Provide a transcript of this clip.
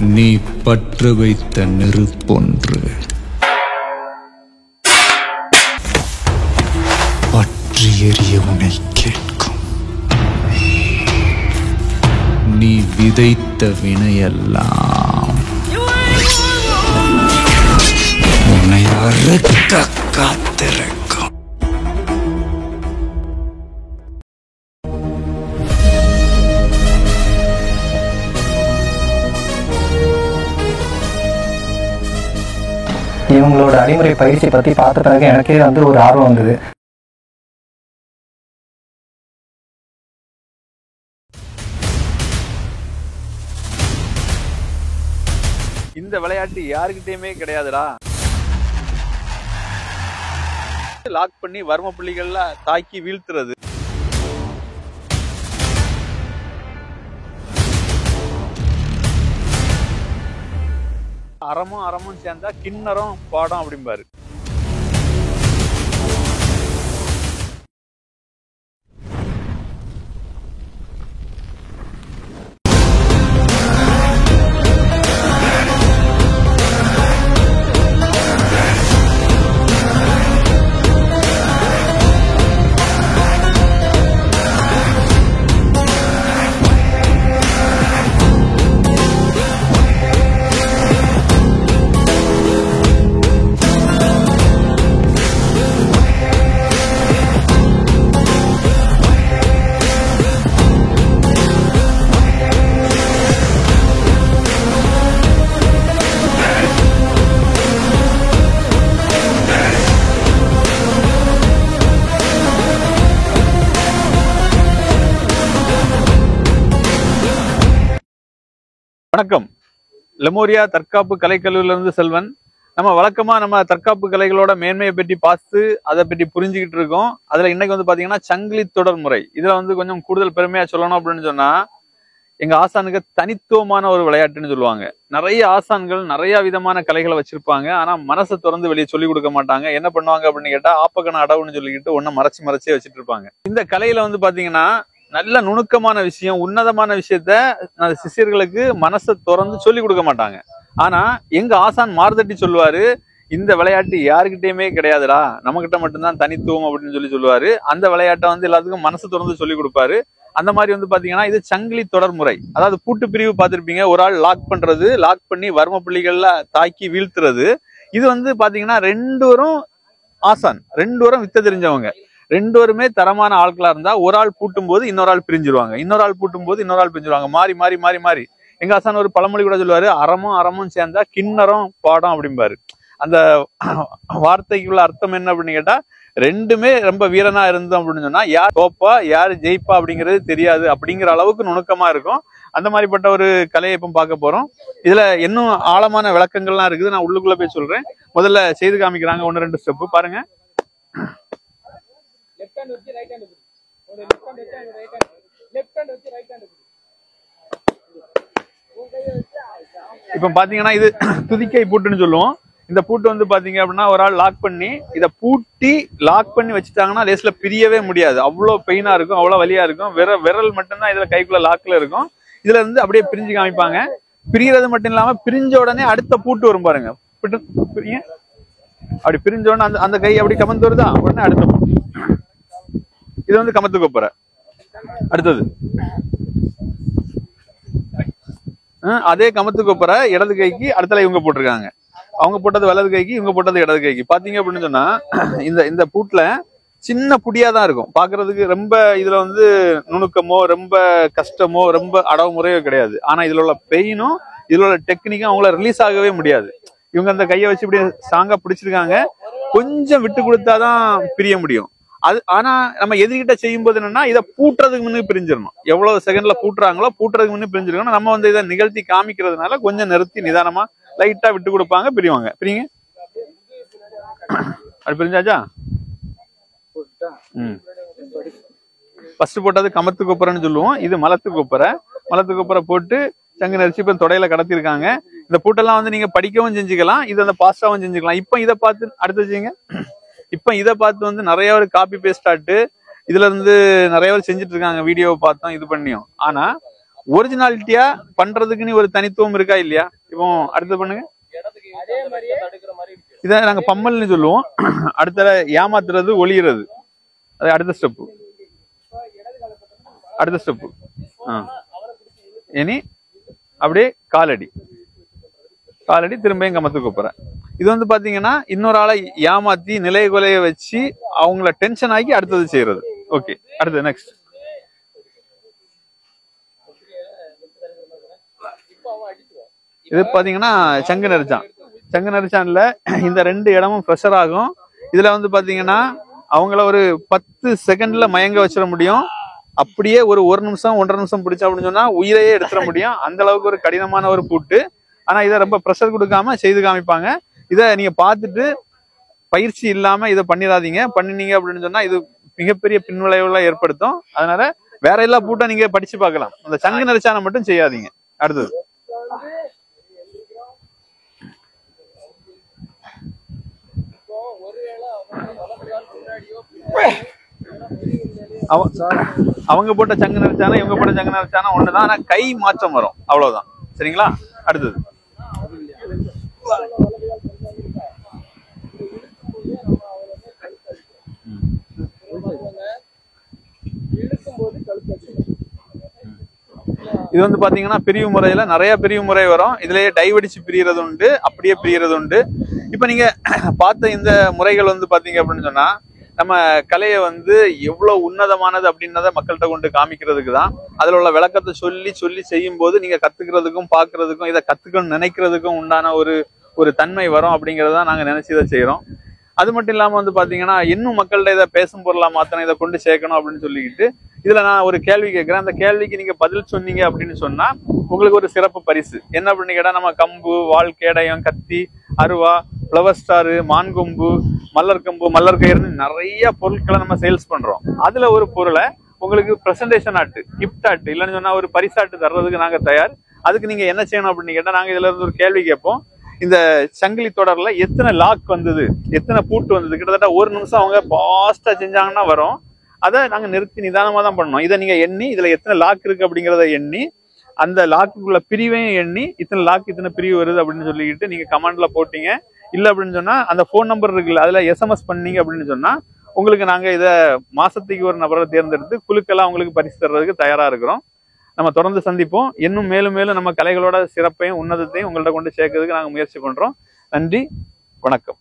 நீ பற்ற வைத்த நெருப்பொன்று பற்றி எறிய உன்னை கேட்கும். நீ விதைத்த வினையெல்லாம் உன்னை அறுக்க காத்திருக்கும். இவங்களோட அடிமுறை பயிற்சி பற்றி பார்த்த பிறகு எனக்கே ஒரு ஆர்வம் வந்தது. இந்த விளையாட்டு யாருக்கிட்டயுமே கிடையாதுடா. லாக் பண்ணி வர்ம புள்ளிகள்ல தாக்கி வீழ்த்துறது. அறமும் சேர்ந்தா கிண்ணறம் பாடம் அப்படிம்பாரு. வணக்கம். லெமோரியா தற்காப்பு கலைக்கல்லூரில இருந்து செல்வன். நம்ம வழக்கமா தற்காப்பு கலைகளோட மேன்மையை பற்றி பார்த்து அதை பற்றி புரிஞ்சுக்கிட்டு இருக்கோம். அதுல இன்னைக்கு பாத்தீங்கன்னா சங்கிலி தொடர் முறை. இதுல கொஞ்சம் கூடுதல் பெருமையா சொல்லணும் அப்படின்னு சொன்னா, எங்க ஆசானுக்கு தனித்துவமான ஒரு விளையாட்டுன்னு சொல்லுவாங்க. நிறைய ஆசான்கள் நிறைய விதமான கலைகளை வச்சிருப்பாங்க. ஆனா மனசை திறந்து வெளியே சொல்லிக் கொடுக்க மாட்டாங்க. என்ன பண்ணுவாங்க அப்படின்னு கேட்டா, ஆப்பக்கண அடவுன்னு சொல்லிக்கிட்டு ஒன்னும் மறைச்சே வச்சுட்டு இருப்பாங்க. இந்த கலையில பாத்தீங்கன்னா நல்ல நுணுக்கமான விஷயம், உன்னதமான விஷயத்த சிஷ்யர்களுக்கு மனசை திறந்து சொல்லி கொடுக்க மாட்டாங்க. ஆனா எங்க ஆசான் மார்தட்டி சொல்லுவாரு, இந்த விளையாட்டு யாருக்கிட்டயுமே கிடையாதுடா, நம்ம கிட்ட மட்டும்தான் தனித்துவம் அப்படின்னு சொல்லுவாரு. அந்த விளையாட்டை எல்லாத்துக்கும் மனசு திறந்து சொல்லி கொடுப்பாரு. அந்த மாதிரி பாத்தீங்கன்னா இது சங்கிலி தொடர் முறை. அதாவது பூட்டு பிரிவு பார்த்திருப்பீங்க. ஒரு ஆள் லாக் பண்றது, லாக் பண்ணி வர்ம புள்ளிகள்ல தாக்கி வீழ்த்துறது. இது பாத்தீங்கன்னா ஆசான் ரெண்டு பேரும் வித்த தெரிஞ்சவங்க. ரெண்டு பேருமே தரமான ஆட்களா இருந்தா ஒரு ஆள் பூட்டும் போது இன்னொரு ஆள் பிரிஞ்சிருவாங்க, இன்னொரு ஆள் பூட்டும் போது இன்னொரு ஆள் பிரிஞ்சிருவாங்க. மாறி மாறி மாறி மாறி எங்க ஆசான் ஒரு பழமொழி கூட சொல்லுவாரு, அறமும் சேர்ந்தா கிண்ணறம் பாடம் அப்படிம்பாரு. அந்த வார்த்தைக்குள்ள அர்த்தம் என்ன அப்படின்னு கேட்டா, ரெண்டுமே ரொம்ப வீரனா இருந்தோம் அப்படின்னு சொன்னா யார் தோப்பா யாரு ஜெயிப்பா அப்படிங்கிறது தெரியாது அப்படிங்கிற அளவுக்கு நுணுக்கமா இருக்கும். அந்த மாதிரிப்பட்ட ஒரு கலையை இப்ப பார்க்க போறோம். இதுல இன்னும் ஆழமான விளக்கங்கள்லாம் இருக்குது. நான் உள்ளுக்குள்ள போய் சொல்றேன். முதல்ல செய்து காமிக்கிறாங்க 1-2 ஸ்டெப் பாருங்க. இப்ப பாத்தீங்கன்னா இது துதிக்கை பூட்டுன்னு சொல்லுவோம். இந்த பூட்டு பாத்தீங்க அப்படின்னா ஒரு ஆள் லாக் பண்ணி இதை பூட்டி லாக் பண்ணி வச்சுட்டாங்கன்னா லேஸ்ல பிரியவே முடியாது. அவ்வளவு பெயினா இருக்கும், அவ்வளவு வலியா இருக்கும். விரல் மட்டும்தான் இதுல கைக்குள்ள லாக்ல இருக்கும். இதுல அப்படியே பிரிஞ்சு காமிப்பாங்க. பிரியறது மட்டும் இல்லாம பிரிஞ்ச உடனே அடுத்த பூட்டு வரும் பாருங்க. அப்படி பிரிஞ்ச உடனே அந்த கை அப்படி கமந்து வருதா, உடனே அடுத்த பூட்டு. இது கமத்து கொப்பரை. அடுத்தது அதே கமத்து கொப்பரை இடது கைக்கு அடுத்தல இவங்க போட்டிருக்காங்க. அவங்க போட்டது வலது கைக்கு, இவங்க போட்டது இடது கைக்கு. பாத்தீங்க அப்படின்னு சொன்னா இந்த பூட்ல சின்ன புடியாதான் இருக்கும் பாக்குறதுக்கு. ரொம்ப இதுல நுணுக்கமோ ரொம்ப கஷ்டமோ ரொம்ப அடவு முறையோ கிடையாது. ஆனா இதுல உள்ள பெயினும் இதுல உள்ள டெக்னிக்கும் அவங்கள ரிலீஸ் ஆகவே முடியாது. இவங்க அந்த கையை வச்சு இப்படி ஸ்ட்ராங்கா பிடிச்சிருக்காங்க. கொஞ்சம் விட்டு கொடுத்தாதான் பிரிய முடியும். ஆனா நம்ம எதிர்கிட்ட செய்யும் போது என்னன்னா, இதை பூட்டுறதுக்கு முன்னே பிரிஞ்சிடணும். எவ்வளவு செகண்ட்ல பூட்டுறாங்களோ பூட்டுறதுக்கு முன்னே பிரிஞ்சிருக்கணும். நம்ம இதை நிகழ்த்தி காமிக்கிறதுனால கொஞ்சம் நிறுத்தி நிதானமா லைட்டா விட்டு கொடுப்பாங்க, பிரிவாங்க. பிரிங்க. அது பிரிஞ்சாச்சா? ஃபர்ஸ்ட் போட்டது கமத்து கொப்பரைன்னு சொல்லுவோம். இது மலத்து கொப்பரை போட்டு சங்கு நரிச்சு இப்ப தொடையில கடத்திருக்காங்க. இந்த பூட்டெல்லாம் நீங்க படிக்கவும் செஞ்சுக்கலாம், இது பாஸ்டாவும் செஞ்சுக்கலாம். இப்ப இதை பார்த்து அடுத்து செய்யுங்க. இப்ப இதை பார்த்து நிறைய ஒரு காப்பி பேஸ்ட் ஆட்டு இதுல இருந்து நிறைய பேர் செஞ்சுட்டு இருக்காங்க. வீடியோவை பார்த்தோம், இது பண்ணியும். ஆனா ஒரிஜினாலிட்டியா பண்றதுக்குன்னு ஒரு தனித்துவம் இருக்கா இல்லையா? இப்போ அடுத்து பண்ணுங்க. இத நாங்க பம்மல்னு சொல்லுவோம். அடுத்த ஏமாத்துறது, ஒளியிறது, அது அடுத்த ஸ்டெப். அடுத்த ஸ்டெப் இனி அப்படியே காலடி திரும்ப கமத்து கூப்பிடுறேன். இது வந்து பாத்தீங்கன்னா இன்னொரு ஆளை ஏமாத்தி நிலை கொலைய வச்சு அவங்கள டென்ஷன் ஆக்கி அடுத்தது செய்யறது. ஓகே, அடுத்தது நெக்ஸ்ட். இது பாத்தீங்கன்னா சங்கு நெரிச்சான்ல இந்த 2 இடமும் ப்ரெஷர் ஆகும். இதுல வந்து பாத்தீங்கன்னா அவங்கள ஒரு 10 செகண்ட்ல மயங்க வச்சிட முடியும். அப்படியே ஒரு 1 நிமிஷம் 1.5 நிமிஷம் பிடிச்சா அப்படின்னு சொன்னா உயிரையே எடுத்துட முடியும். அந்த அளவுக்கு ஒரு கடினமான ஒரு பூட்டு. ஆனா இதை ரொம்ப ப்ரெஷர் கொடுக்காம செய்து காமிப்பாங்க. இதை நீங்க பார்த்துட்டு பயிற்சி இல்லாம இதை பண்ணிடாதீங்க. பண்ணினீங்க அப்படின்னு சொன்னா இது மிகப்பெரிய பின்விளைவுகளை ஏற்படுத்தும். அதனால வேற எல்லா பூட்டும் நீங்க படிச்சு பார்க்கலாம், அந்த சங்கு நெரிச்சான மட்டும் செய்யாதீங்க. அடுத்தது அவங்க போட்ட சங்கு நெரிச்சானா இவங்க போட்ட சங்கு நெரிச்சானா ஒண்ணுதான். ஆனா கை மாற்றம் வரும், அவ்வளவுதான். சரிங்களா? அடுத்தது இது வந்து பாத்தீங்கன்னா பிரிவு முறையில நிறைய பிரிவு முறை வரும். இதுலயே டைவடிச்சு பிரியறது உண்டு, அப்படியே பிரியறது உண்டு. இப்ப நீங்க பார்த்த இந்த முறைகள் வந்து பாத்தீங்க அப்படின்னு சொன்னா நம்ம கலையை வந்து எவ்வளவு உன்னதமானது அப்படின்றத மக்கள்கிட்ட கொண்டு காமிக்கிறதுக்கு தான். அதுல உள்ள விளக்கத்தை சொல்லி சொல்லி செய்யும் போது நீங்க கத்துக்கிறதுக்கும் பாக்குறதுக்கும் இதை கத்துக்கணும்னு நினைக்கிறதுக்கும் உண்டான ஒரு தன்மை வரும் அப்படிங்கறத நாங்க நினைச்சு இதை செய்யறோம். அது மட்டும் இல்லாம வந்து பாத்தீங்கன்னா இன்னும் மக்கள்கிட்ட இதை பேசும் பொருளா மாத்தணும், இதை கொண்டு சேர்க்கணும் அப்படின்னு சொல்லிக்கிட்டு இதுல நான் ஒரு கேள்வி கேட்கிறேன். அந்த கேள்விக்கு நீங்க பதில் சொன்னீங்க அப்படின்னு சொன்னா உங்களுக்கு ஒரு சிறப்பு பரிசு. என்ன அப்படின்னு கேட்டா நம்ம கம்பு, வால், கேடயம், கத்தி, அருவா, ஃப்ளவர் ஸ்டாரு, மான்கொம்பு, மல்லர்கம்பு, மல்லர்கயிறுன்னு நிறைய பொருட்களை நம்ம சேல்ஸ் பண்றோம். அதுல ஒரு பொருளை உங்களுக்கு பிரசன்டேஷன் ஆட்டு, கிஃப்ட் ஆட்டு, இல்லைன்னு சொன்னா ஒரு பரிசாட்டு தர்றதுக்கு நாங்க தயார். அதுக்கு நீங்க என்ன செய்யணும் அப்படின்னு கேட்டா நாங்க இதுல இருந்து ஒரு கேள்வி கேட்போம். இந்த சங்கிலி தொடர்ல எத்தனை லாக் வந்தது, எத்தனை பூட்டு வந்தது, கிட்டத்தட்ட 1 நிமிஷம் அவங்க ஃபாஸ்டா செஞ்சாங்கன்னா வரும். அதை நாங்க நிறுத்தி நிதானமா தான் பண்ணோம். இதை நீங்க எண்ணி இதுல எத்தனை லாக் இருக்கு அப்படிங்கிறத எண்ணி அந்த லாக்குள்ள பிரிவையும் எண்ணி இத்தனை லாக் இத்தனை பிரிவு வருது அப்படின்னு சொல்லிக்கிட்டு நீங்க கமெண்ட்ல போட்டீங்க. இல்ல அப்படின்னு சொன்னா அந்த போன் நம்பர் இருக்குல்ல, அதுல SMS பண்ணீங்க அப்படின்னு சொன்னா உங்களுக்கு நாங்க இதை மாசத்துக்கு ஒரு நபரை தேர்ந்தெடுத்து குழுக்கெல்லாம் உங்களுக்கு பரிசு தர்றதுக்கு தயாரா இருக்கிறோம். நம்ம தொடர்ந்து சந்திப்போம். இன்னும் மேலும் மேலும் நம்ம கலைகளோட சிறப்பையும் உன்னதத்தையும் உங்கள்ட்ட கொண்டு சேர்க்கறதுக்கு நாங்க முயற்சி பண்றோம். நன்றி, வணக்கம்.